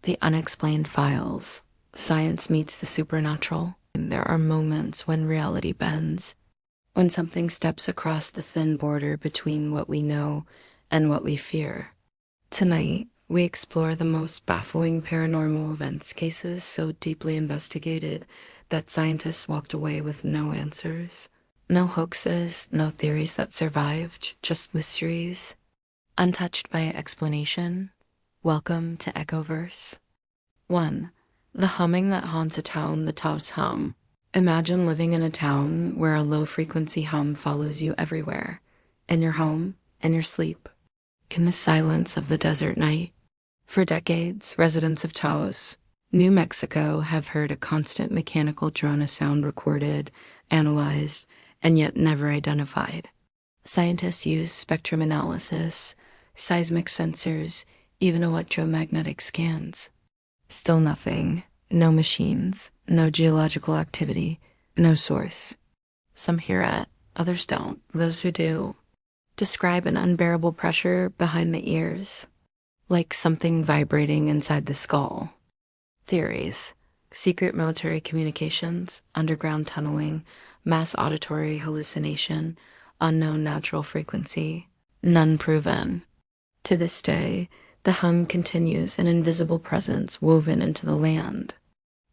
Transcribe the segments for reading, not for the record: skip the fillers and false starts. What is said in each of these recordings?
The unexplained files. Science meets the supernatural. There are moments when reality bends, when something steps across the thin border between what we know and what we fear. Tonight, we explore the most baffling paranormal events cases so deeply investigated that scientists walked away with no answers. No hoaxes, no theories that survived, just mysteries, untouched by explanation. Welcome to EchoVerse. 1. The humming that haunts a town, the Taos hum. Imagine living in a town where a low-frequency hum follows you everywhere, in your home, in your sleep, in the silence of the desert night. For decades, residents of Taos, New Mexico, have heard a constant mechanical drone, a sound recorded, analyzed, and yet never identified. Scientists use spectrum analysis, seismic sensors, even electromagnetic scans. Still nothing. No machines, no geological activity, no source. Some hear it, others don't. Those who do describe an unbearable pressure behind the ears, like something vibrating inside the skull. Theories: secret military communications, underground tunneling, mass auditory hallucination, unknown natural frequency. None proven. To this day, the hum continues, an invisible presence woven into the land.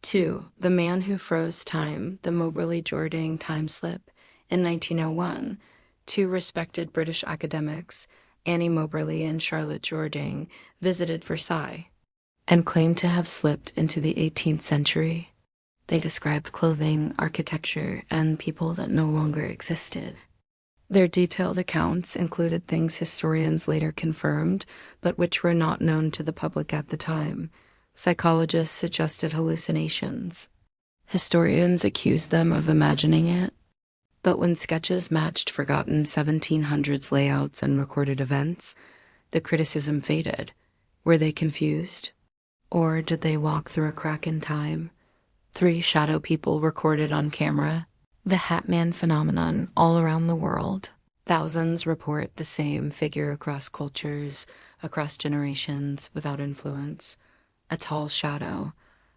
2. The man who froze time, the Moberly Jourdain time slip. In 1901, two respected British academics, Annie Moberly and Charlotte Jourdain, visited Versailles and claimed to have slipped into the 18th century. They described clothing, architecture, and people that no longer existed. Their detailed accounts included things historians later confirmed, but which were not known to the public at the time. Psychologists suggested hallucinations. Historians accused them of imagining it. But when sketches matched forgotten 1700s layouts and recorded events, the criticism faded. Were they confused? Or did they walk through a crack in time? 3 shadow people recorded on camera. The Hat Man phenomenon all around the world. Thousands report the same figure across cultures, across generations, without influence. A tall shadow,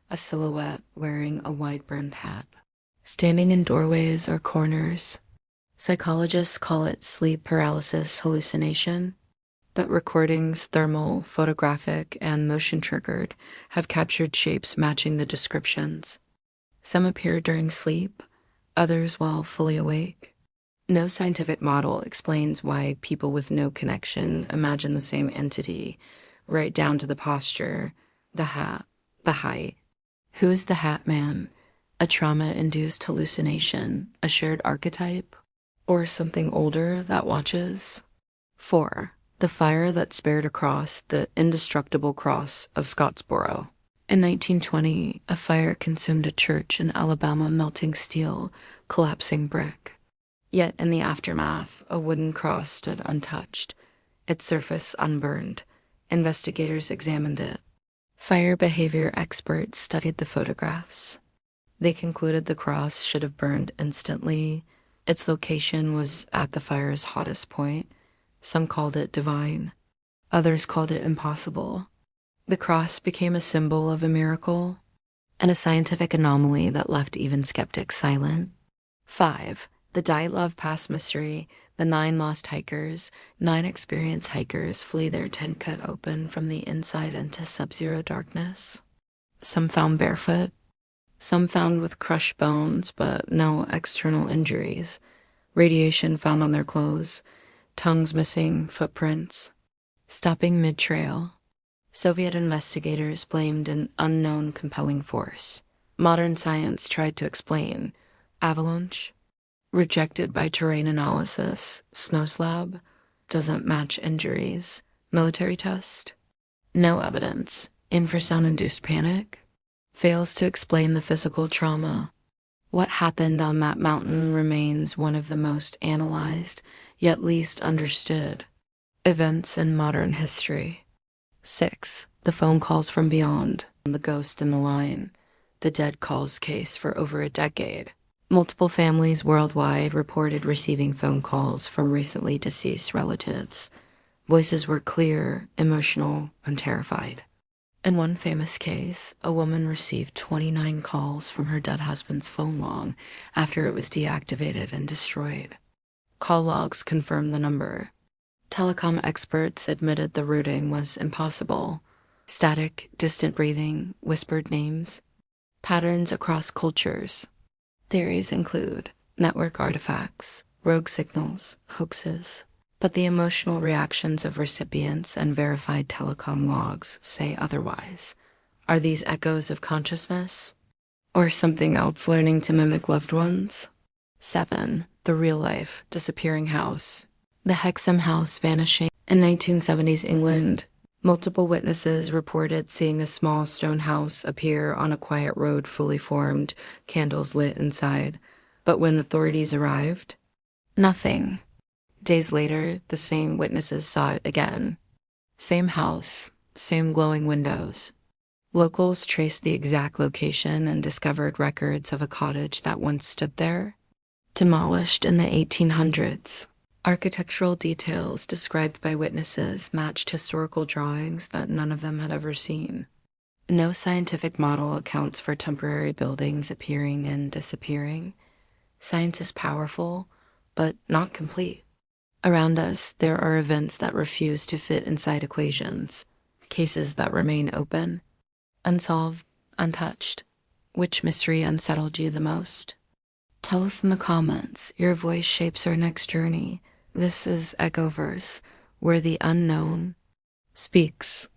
a silhouette wearing a wide-brimmed hat, standing in doorways or corners. Psychologists call it sleep paralysis hallucination, but recordings, thermal, photographic, and motion-triggered, have captured shapes matching the descriptions. Some appear during sleep, others while fully awake. No scientific model explains why people with no connection imagine the same entity, right down to the posture, the hat, the height. Who is the Hat Man? A trauma-induced hallucination, a shared archetype, or something older that watches? 4. The fire that spared across the indestructible cross of Scottsboro. In 1920, a fire consumed a church in Alabama, melting steel, collapsing brick. Yet in the aftermath, a wooden cross stood untouched, its surface unburned. Investigators examined it. Fire behavior experts studied the photographs. They concluded the cross should have burned instantly. Its location was at the fire's hottest point. Some called it divine. Others called it impossible. The cross became a symbol of a miracle and a scientific anomaly that left even skeptics silent. 5. The Dyatlov Pass mystery. The 9 lost hikers. 9 experienced hikers flee their tent cut open from the inside into sub-zero darkness. Some found barefoot. Some found with crushed bones, but no external injuries. Radiation found on their clothes. Tongues missing, footprints. Stopping mid-trail. Soviet investigators blamed an unknown compelling force. Modern science tried to explain. Avalanche. Rejected by terrain analysis. Snow slab. Doesn't match injuries. Military test. No evidence. Infrasound-induced panic. Fails to explain the physical trauma. What happened on that mountain remains one of the most analyzed, yet least understood events in modern history. 6. The phone calls from beyond. The ghost in the line. The dead calls case for over a decade. Multiple families worldwide reported receiving phone calls from recently deceased relatives. Voices were clear, emotional, and terrified. In one famous case, a woman received 29 calls from her dead husband's phone long after it was deactivated and destroyed. Call logs confirmed the number. Telecom experts admitted the routing was impossible. Static, distant breathing, whispered names, patterns across cultures. Theories include network artifacts, rogue signals, hoaxes. But the emotional reactions of recipients and verified telecom logs say otherwise. Are these echoes of consciousness? Or something else learning to mimic loved ones? 7. The real-life disappearing house. The Hexham house vanishing. In 1970s England, multiple witnesses reported seeing a small stone house appear on a quiet road fully formed, candles lit inside. But when authorities arrived, nothing. Days later, the same witnesses saw it again. Same house, same glowing windows. Locals traced the exact location and discovered records of a cottage that once stood there, demolished in the 1800s. Architectural details described by witnesses matched historical drawings that none of them had ever seen. No scientific model accounts for temporary buildings appearing and disappearing. Science is powerful, but not complete. Around us, there are events that refuse to fit inside equations, cases that remain open, unsolved, untouched. Which mystery unsettled you the most? Tell us in the comments. Your voice shapes our next journey. This is EchoVerse, where the unknown speaks.